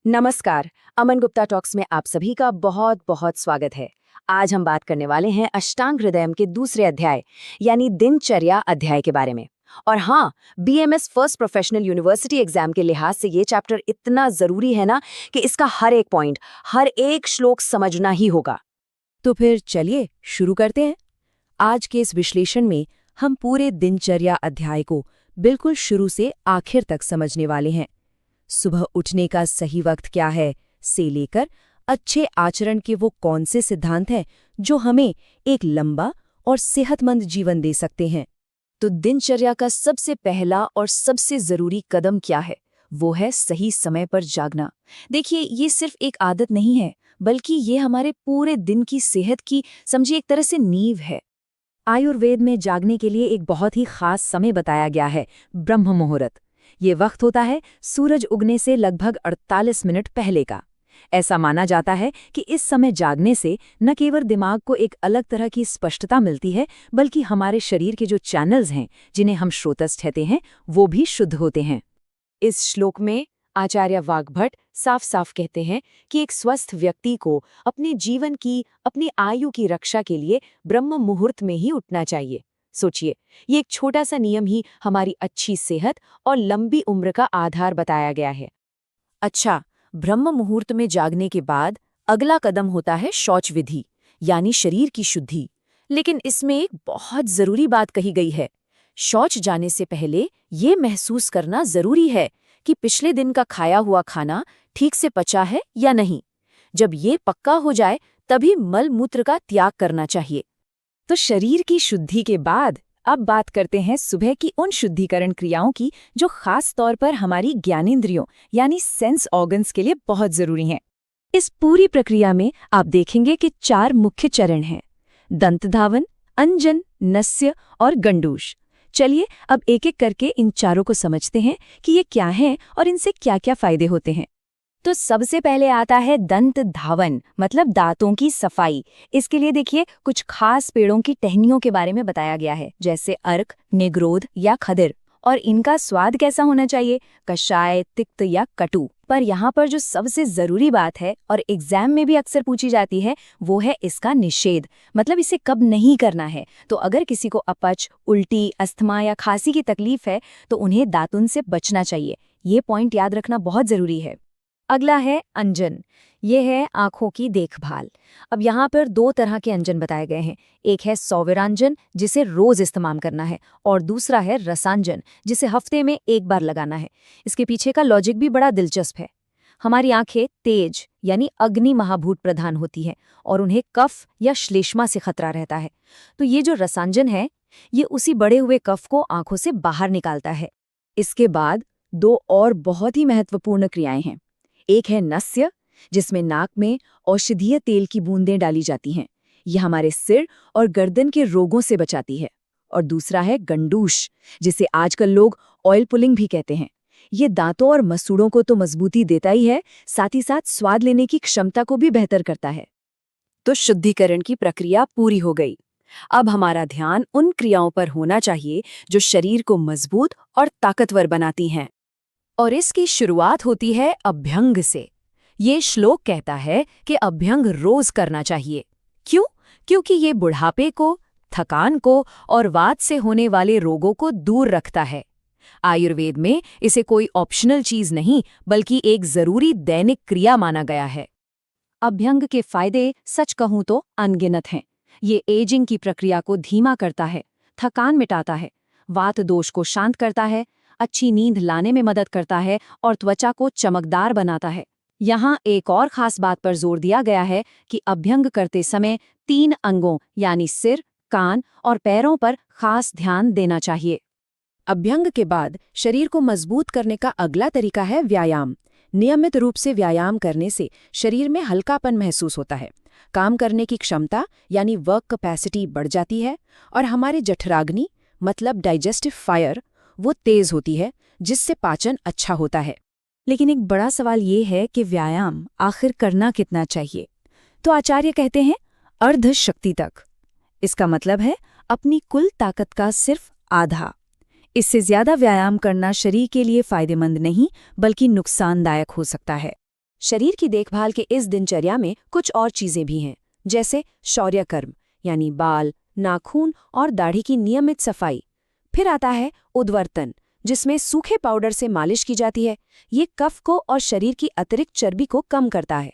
नमस्कार। अमन गुप्ता टॉक्स में आप सभी का बहुत बहुत स्वागत है। आज हम बात करने वाले हैं अष्टांग हृदयम के दूसरे अध्याय यानी दिनचर्या अध्याय के बारे में। और हाँ, BMS first professional university exam के लिहाज से ये चैप्टर इतना जरूरी है ना कि इसका हर एक पॉइंट, हर एक श्लोक समझना ही होगा। तो फिर चलिए शुरू करते हैं। आज के इस विश्लेषण में हम पूरे दिनचर्या अध्याय को बिल्कुल शुरू से आखिर तक समझने वाले हैं। सुबह उठने का सही वक्त क्या है से लेकर अच्छे आचरण के वो कौन से सिद्धांत हैं जो हमें एक लंबा और सेहतमंद जीवन दे सकते हैं। तो दिनचर्या का सबसे पहला और सबसे जरूरी कदम क्या है? वो है सही समय पर जागना। देखिए, ये सिर्फ एक आदत नहीं है, बल्कि ये हमारे पूरे दिन की सेहत की, समझिए, एक तरह से नींव है। आयुर्वेद में जागने के लिए एक बहुत ही खास समय बताया गया है, ब्रह्म मुहूर्त। ये वक्त होता है सूरज उगने से लगभग 48 मिनट पहले का। ऐसा माना जाता है कि इस समय जागने से न केवल दिमाग को एक अलग तरह की स्पष्टता मिलती है, बल्कि हमारे शरीर के जो चैनल्स हैं, जिन्हें हम श्रोतस कहते हैं, वो भी शुद्ध होते हैं। इस श्लोक में आचार्य वाग्भट साफ साफ कहते हैं कि एक स्वस्थ व्यक्ति को अपने जीवन की, अपनी आयु की रक्षा के लिए ब्रह्म मुहूर्त में ही उठना चाहिए। सोचिए, ये एक छोटा सा नियम ही हमारी अच्छी सेहत और लंबी उम्र का आधार बताया गया है। अच्छा, ब्रह्म मुहूर्त में जागने के बाद अगला कदम होता है शौच विधि, यानी शरीर की शुद्धि। लेकिन इसमें एक बहुत जरूरी बात कही गई है। शौच जाने से पहले ये महसूस करना जरूरी है कि पिछले दिन का खाया हुआ खाना ठीक से पचा है या नहीं। जब ये पक्का हो जाए, तभी मल मूत्र का त्याग करना चाहिए। तो शरीर की शुद्धि के बाद अब बात करते हैं सुबह की उन शुद्धिकरण क्रियाओं की जो खास तौर पर हमारी ज्ञानेंद्रियों यानी सेंस ऑर्गन्स के लिए बहुत जरूरी हैं। इस पूरी प्रक्रिया में आप देखेंगे कि 4 मुख्य चरण हैं: दंत धावन, अंजन, नस्य और गंडूष। चलिए अब एक एक करके इन चारों को समझते हैं कि ये क्या हैं और इनसे क्या क्या फायदे होते हैं। तो सबसे पहले आता है दंत धावन, मतलब दांतों की सफाई। इसके लिए देखिए, कुछ खास पेड़ों की टहनियों के बारे में बताया गया है, जैसे अर्क, निग्रोध या खदिर। और इनका स्वाद कैसा होना चाहिए? कषाय, तिक्त या कटु। पर यहाँ पर जो सबसे जरूरी बात है और एग्जाम में भी अक्सर पूछी जाती है, वो है इसका निषेध, मतलब इसे कब नहीं करना है। तो अगर किसी को अपच, उल्टी, अस्थमा या खांसी की तकलीफ है तो उन्हें दातुन से बचना चाहिए। ये पॉइंट याद रखना बहुत जरूरी है। अगला है अंजन। ये है आंखों की देखभाल। अब यहाँ पर 2 तरह के अंजन बताए गए हैं। एक है सौविरांजन, जिसे रोज इस्तेमाल करना है, और दूसरा है रसांजन, जिसे हफ्ते में 1 बार लगाना है। इसके पीछे का लॉजिक भी बड़ा दिलचस्प है। हमारी आंखें तेज यानी अग्नि महाभूत प्रधान होती हैं और उन्हें कफ या श्लेष्मा से खतरा रहता है। तो ये जो रसांजन है, ये उसी बढ़े हुए कफ को आंखों से बाहर निकालता है। इसके बाद 2 और बहुत ही महत्वपूर्ण क्रियाएं हैं। एक है नस्य, जिसमें नाक में औषधीय तेल की बूंदें डाली जाती हैं। यह हमारे सिर और गर्दन के रोगों से बचाती है। और दूसरा है गंडूष, जिसे आजकल लोग ऑयल पुलिंग भी कहते हैं। ये दांतों और मसूड़ों को तो मजबूती देता ही है, साथ ही साथ स्वाद लेने की क्षमता को भी बेहतर करता है। तो शुद्धिकरण की प्रक्रिया पूरी हो गई। अब हमारा ध्यान उन क्रियाओं पर होना चाहिए जो शरीर को मजबूत और ताकतवर बनाती हैं। और इसकी शुरुआत होती है अभ्यंग से। ये श्लोक कहता है कि अभ्यंग रोज करना चाहिए। क्यों? क्योंकि ये बुढ़ापे को, थकान को और वात से होने वाले रोगों को दूर रखता है। आयुर्वेद में इसे कोई ऑप्शनल चीज नहीं, बल्कि एक जरूरी दैनिक क्रिया माना गया है। अभ्यंग के फायदे सच कहूं तो अनगिनत हैं। ये एजिंग की प्रक्रिया को धीमा करता है, थकान मिटाता है, वात दोष को शांत करता है, अच्छी नींद लाने में मदद करता है और त्वचा को चमकदार बनाता है। यहाँ एक और खास बात पर जोर दिया गया है कि अभ्यंग करते समय 3 अंगों यानी सिर, कान और पैरों पर खास ध्यान देना चाहिए। अभ्यंग के बाद शरीर को मजबूत करने का अगला तरीका है व्यायाम। नियमित रूप से व्यायाम करने से शरीर में हल्कापन महसूस होता है, काम करने की क्षमता यानी वर्क कैपेसिटी बढ़ जाती है और हमारे जठराग्नि मतलब डाइजेस्टिव फायर वो तेज होती है, जिससे पाचन अच्छा होता है। लेकिन एक बड़ा सवाल ये है कि व्यायाम आखिर करना कितना चाहिए? तो आचार्य कहते हैं अर्ध शक्ति तक। इसका मतलब है अपनी कुल ताकत का सिर्फ आधा। इससे ज्यादा व्यायाम करना शरीर के लिए फायदेमंद नहीं, बल्कि नुकसानदायक हो सकता है। शरीर की देखभाल के इस दिनचर्या में कुछ और चीजें भी हैं, जैसे शौर्य कर्म यानी बाल, नाखून और दाढ़ी की नियमित सफाई। फिर आता है उद्वर्तन, जिसमें सूखे पाउडर से मालिश की जाती है। ये कफ को और शरीर की अतिरिक्त चर्बी को कम करता है।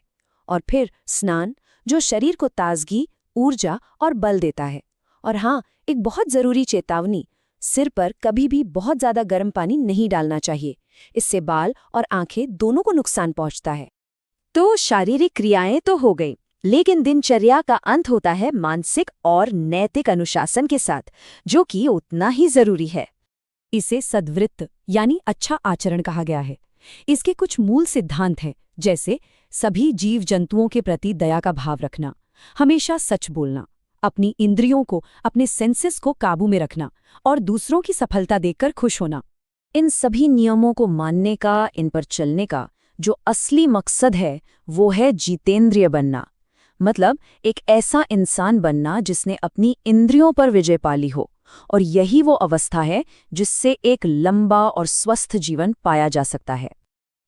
और फिर स्नान, जो शरीर को ताजगी, ऊर्जा और बल देता है। और हाँ, एक बहुत जरूरी चेतावनी, सिर पर कभी भी बहुत ज्यादा गर्म पानी नहीं डालना चाहिए। इससे बाल और आंखें दोनों को नुकसान पहुंचता है। तो शारीरिक क्रियाएं तो हो गई, लेकिन दिनचर्या का अंत होता है मानसिक और नैतिक अनुशासन के साथ, जो कि उतना ही जरूरी है। इसे सद्वृत्त यानी अच्छा आचरण कहा गया है। इसके कुछ मूल सिद्धांत हैं, जैसे सभी जीव जंतुओं के प्रति दया का भाव रखना, हमेशा सच बोलना, अपनी इंद्रियों को, अपने सेंसेस को काबू में रखना और दूसरों की सफलता देखकर खुश होना। इन सभी नियमों को मानने का, इन पर चलने का जो असली मकसद है वो है जितेंद्रिय बनना, मतलब एक ऐसा इंसान बनना जिसने अपनी इंद्रियों पर विजय पा ली हो। और यही वो अवस्था है जिससे एक लंबा और स्वस्थ जीवन पाया जा सकता है।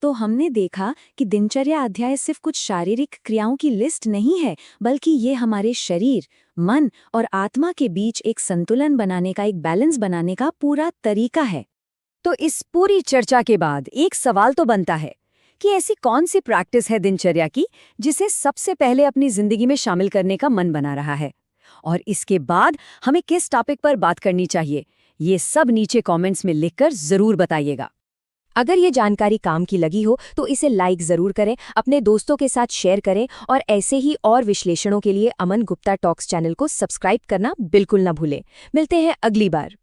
तो हमने देखा कि दिनचर्या अध्याय सिर्फ कुछ शारीरिक क्रियाओं की लिस्ट नहीं है, बल्कि ये हमारे शरीर, मन और आत्मा के बीच एक संतुलन बनाने का, एक बैलेंस बनाने का पूरा तरीका है। तो इस पूरी चर्चा के बाद एक सवाल तो बनता है कि ऐसी कौन सी प्रैक्टिस है दिनचर्या की जिसे सबसे पहले अपनी जिंदगी में शामिल करने का मन बना रहा है, और इसके बाद हमें किस टॉपिक पर बात करनी चाहिए, ये सब नीचे कमेंट्स में लिखकर जरूर बताइएगा। अगर ये जानकारी काम की लगी हो तो इसे लाइक जरूर करें, अपने दोस्तों के साथ शेयर करें और ऐसे ही और विश्लेषणों के लिए अमन गुप्ता टॉक्स चैनल को सब्सक्राइब करना बिल्कुल ना भूलें। मिलते हैं अगली बार।